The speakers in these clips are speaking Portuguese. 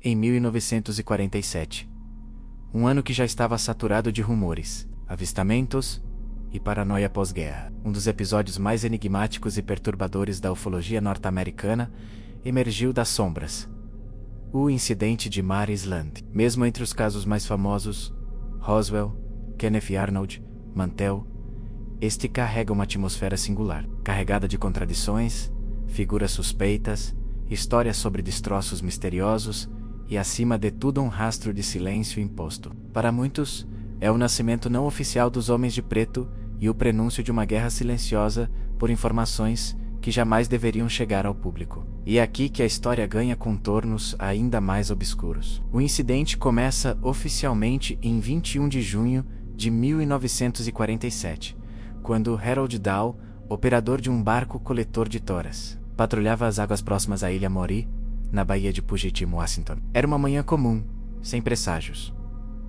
em 1947. Um ano que já estava saturado de rumores, avistamentos e paranoia pós-guerra. Um dos episódios mais enigmáticos e perturbadores da ufologia norte-americana emergiu das sombras: o incidente de Mare Island. Mesmo entre os casos mais famosos, Roswell, Kenneth Arnold, Mantell, este carrega uma atmosfera singular, carregada de contradições, figuras suspeitas, histórias sobre destroços misteriosos e, acima de tudo, um rastro de silêncio imposto. Para muitos, é o nascimento não oficial dos Homens de Preto e o prenúncio de uma guerra silenciosa por informações que jamais deveriam chegar ao público. E é aqui que a história ganha contornos ainda mais obscuros. O incidente começa oficialmente em 21 de junho de 1947, quando Harold Dahl, operador de um barco coletor de toras, patrulhava as águas próximas à Ilha Maury, na Baía de Puget, Washington. Era uma manhã comum, sem presságios.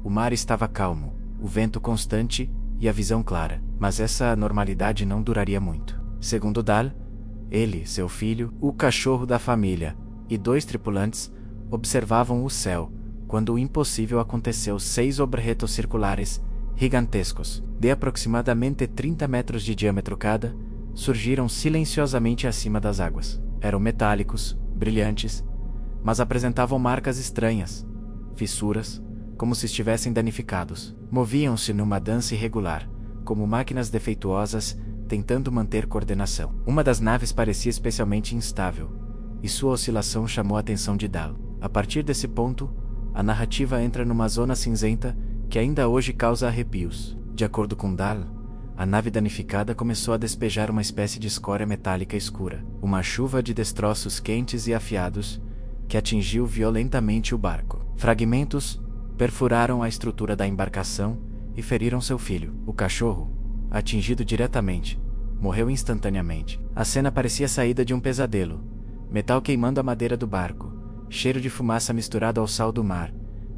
O mar estava calmo, o vento constante e a visão clara, mas essa normalidade não duraria muito. Segundo Dahl, ele, seu filho, o cachorro da família e 2 tripulantes observavam o céu quando o impossível aconteceu. 6 objetos circulares gigantescos, de aproximadamente 30 metros de diâmetro cada, surgiram silenciosamente acima das águas. Eram metálicos, brilhantes, mas apresentavam marcas estranhas, fissuras, como se estivessem danificados. Moviam-se numa dança irregular, como máquinas defeituosas tentando manter coordenação. Uma das naves parecia especialmente instável, e sua oscilação chamou a atenção de Dahl. A partir desse ponto, a narrativa entra numa zona cinzenta que ainda hoje causa arrepios. De acordo com Dahl, a nave danificada começou a despejar uma espécie de escória metálica escura, uma chuva de destroços quentes e afiados que atingiu violentamente o barco. Fragmentos perfuraram a estrutura da embarcação e feriram seu filho. O cachorro, atingido diretamente, morreu instantaneamente. A cena parecia saída de um pesadelo: metal queimando a madeira do barco, cheiro de fumaça misturado ao sal do mar,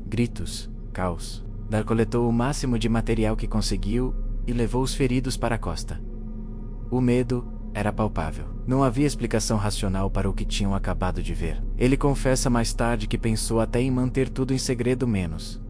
gritos, caos. Dahl coletou o máximo de material que conseguiu e levou os feridos para a costa. O medo era palpável. Não havia explicação racional para o que tinham acabado de ver. Ele confessa mais tarde que pensou até em manter tudo em segredo menos.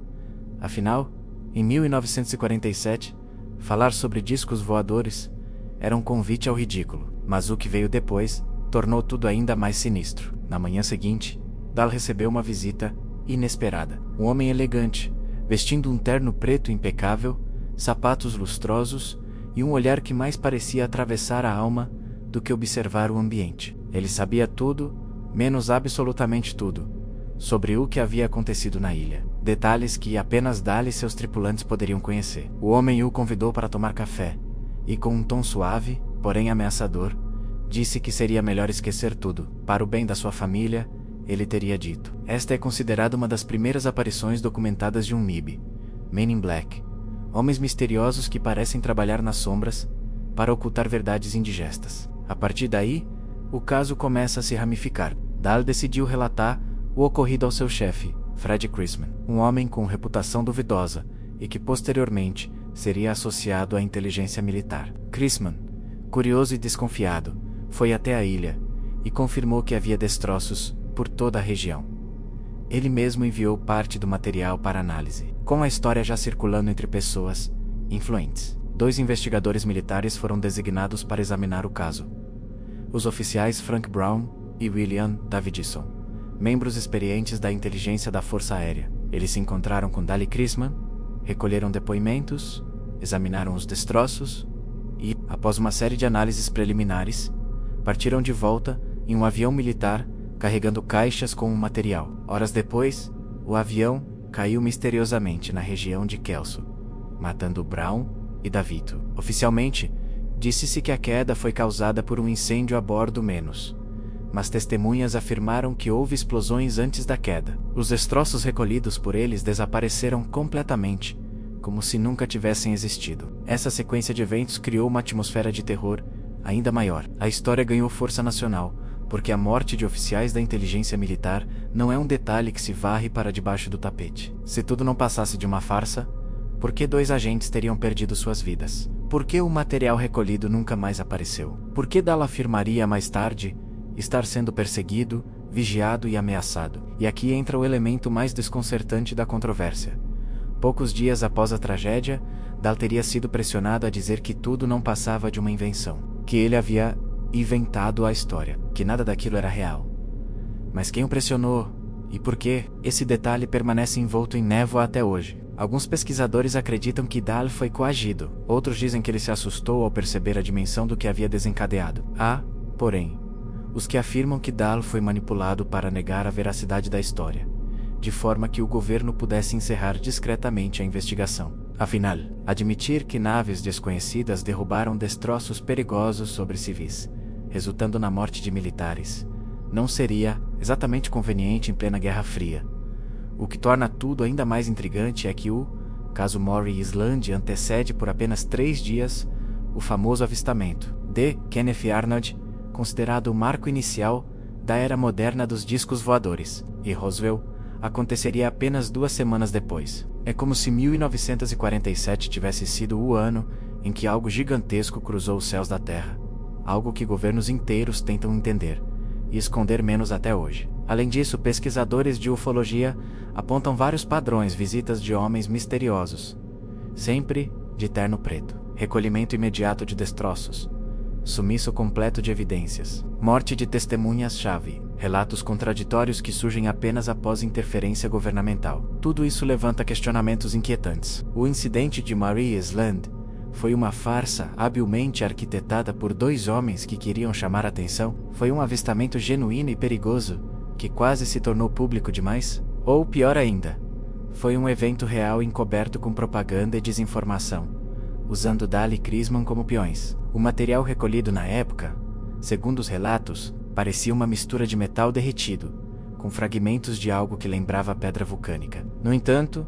Afinal, em 1947, falar sobre discos voadores era um convite ao ridículo. Mas o que veio depois tornou tudo ainda mais sinistro. Na manhã seguinte, Dahl recebeu uma visita inesperada. Um homem elegante, vestindo um terno preto impecável, sapatos lustrosos e um olhar que mais parecia atravessar a alma do que observar o ambiente. Ele sabia tudo, menos absolutamente tudo, sobre o que havia acontecido na ilha. Detalhes que apenas Dahl e seus tripulantes poderiam conhecer. O homem o convidou para tomar café, e com um tom suave, porém ameaçador, disse que seria melhor esquecer tudo. Para o bem da sua família, ele teria dito. Esta é considerada uma das primeiras aparições documentadas de um MIB, Men in Black, homens misteriosos que parecem trabalhar nas sombras para ocultar verdades indigestas. A partir daí, o caso começa a se ramificar. Dahl decidiu relatar o ocorrido ao seu chefe, Fred Chrisman, um homem com reputação duvidosa e que posteriormente seria associado à inteligência militar. Chrisman, curioso e desconfiado, foi até a ilha e confirmou que havia destroços por toda a região. Ele mesmo enviou parte do material para análise. Com a história já circulando entre pessoas influentes, 2 investigadores militares foram designados para examinar o caso: os oficiais Frank Brown e William Davidson, membros experientes da inteligência da Força Aérea. Eles se encontraram com Dahl e Chrisman, recolheram depoimentos, examinaram os destroços e, após uma série de análises preliminares, partiram de volta em um avião militar carregando caixas com o material. Horas depois, o avião caiu misteriosamente na região de Kelso, matando Brown e Davito. Oficialmente, disse-se que a queda foi causada por um incêndio a bordo menos, mas testemunhas afirmaram que houve explosões antes da queda. Os destroços recolhidos por eles desapareceram completamente, como se nunca tivessem existido. Essa sequência de eventos criou uma atmosfera de terror ainda maior. A história ganhou força nacional, porque a morte de oficiais da inteligência militar não é um detalhe que se varre para debaixo do tapete. Se tudo não passasse de uma farsa, por que 2 agentes teriam perdido suas vidas? Por que o material recolhido nunca mais apareceu? Por que Dahl afirmaria mais tarde estar sendo perseguido, vigiado e ameaçado? E aqui entra o elemento mais desconcertante da controvérsia. Poucos dias após a tragédia, Dal teria sido pressionado a dizer que tudo não passava de uma invenção, que ele havia inventado a história, que nada daquilo era real. Mas quem o pressionou? E por quê? Esse detalhe permanece envolto em névoa até hoje. Alguns pesquisadores acreditam que Dal foi coagido, outros dizem que ele se assustou ao perceber a dimensão do que havia desencadeado. Há, porém, os que afirmam que Dal foi manipulado para negar a veracidade da história, de forma que o governo pudesse encerrar discretamente a investigação. Afinal, admitir que naves desconhecidas derrubaram destroços perigosos sobre civis, resultando na morte de militares, não seria exatamente conveniente em plena Guerra Fria. O que torna tudo ainda mais intrigante é que o caso Maury Island antecede por apenas 3 dias o famoso avistamento de Kenneth Arnold, considerado o marco inicial da era moderna dos discos voadores, e Roswell aconteceria apenas 2 semanas depois. É como se 1947 tivesse sido o ano em que algo gigantesco cruzou os céus da Terra, algo que governos inteiros tentam entender e esconder menos até hoje. Além disso, pesquisadores de ufologia apontam vários padrões: visitas de homens misteriosos, sempre de terno preto, recolhimento imediato de destroços, sumiço completo de evidências, morte de testemunhas-chave, relatos contraditórios que surgem apenas após interferência governamental. Tudo isso levanta questionamentos inquietantes. O incidente de Maury Island foi uma farsa habilmente arquitetada por 2 homens que queriam chamar atenção? Foi um avistamento genuíno e perigoso, que quase se tornou público demais? Ou, pior ainda, foi um evento real encoberto com propaganda e desinformação, usando Dal e Chrisman como peões? O material recolhido na época, segundo os relatos, parecia uma mistura de metal derretido, com fragmentos de algo que lembrava pedra vulcânica. No entanto,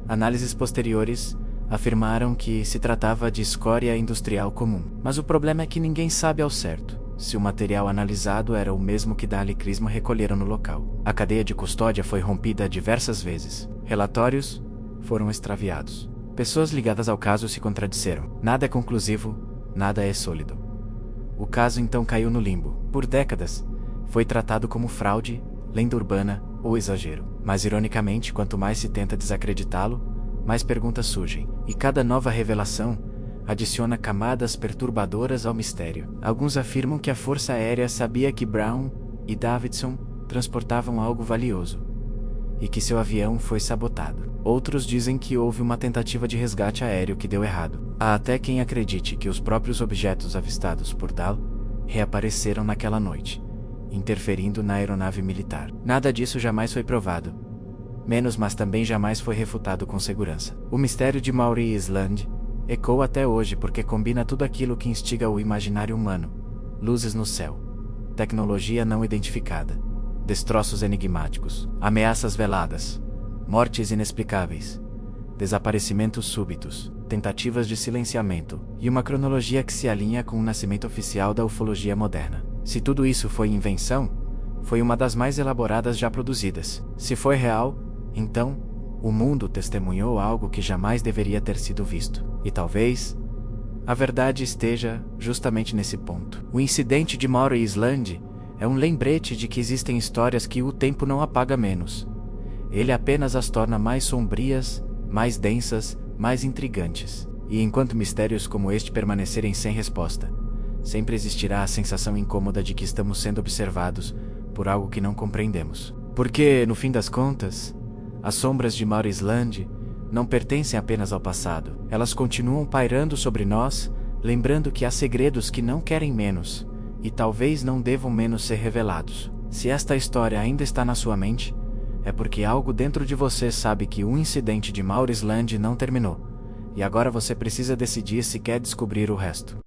análises posteriores afirmaram que se tratava de escória industrial comum. Mas o problema é que ninguém sabe ao certo se o material analisado era o mesmo que Dal e Chrisman recolheram no local. A cadeia de custódia foi rompida diversas vezes. Relatórios foram extraviados. Pessoas ligadas ao caso se contradisseram. Nada é conclusivo, nada é sólido. O caso então caiu no limbo. Por décadas, foi tratado como fraude, lenda urbana ou exagero. Mas ironicamente, quanto mais se tenta desacreditá-lo, mais perguntas surgem, e cada nova revelação adiciona camadas perturbadoras ao mistério. Alguns afirmam que a Força Aérea sabia que Brown e Davidson transportavam algo valioso, e que seu avião foi sabotado. Outros dizem que houve uma tentativa de resgate aéreo que deu errado. Há até quem acredite que os próprios objetos avistados por Dal reapareceram naquela noite, interferindo na aeronave militar. Nada disso jamais foi provado. Mas também jamais foi refutado com segurança. O mistério de Maury Island ecoa até hoje porque combina tudo aquilo que instiga o imaginário humano: luzes no céu, tecnologia não identificada, destroços enigmáticos, ameaças veladas, mortes inexplicáveis, desaparecimentos súbitos, tentativas de silenciamento, e uma cronologia que se alinha com o nascimento oficial da ufologia moderna. Se tudo isso foi invenção, foi uma das mais elaboradas já produzidas. Se foi real, então, o mundo testemunhou algo que jamais deveria ter sido visto. E talvez a verdade esteja justamente nesse ponto. O incidente de Maury Island é um lembrete de que existem histórias que o tempo não apaga menos. Ele apenas as torna mais sombrias, mais densas, mais intrigantes. E enquanto mistérios como este permanecerem sem resposta, sempre existirá a sensação incômoda de que estamos sendo observados por algo que não compreendemos. Porque, no fim das contas, as sombras de Maury Island não pertencem apenas ao passado. Elas continuam pairando sobre nós, lembrando que há segredos que não querem menos, e talvez não devam menos ser revelados. Se esta história ainda está na sua mente, é porque algo dentro de você sabe que o incidente de Maury Island não terminou, e agora você precisa decidir se quer descobrir o resto.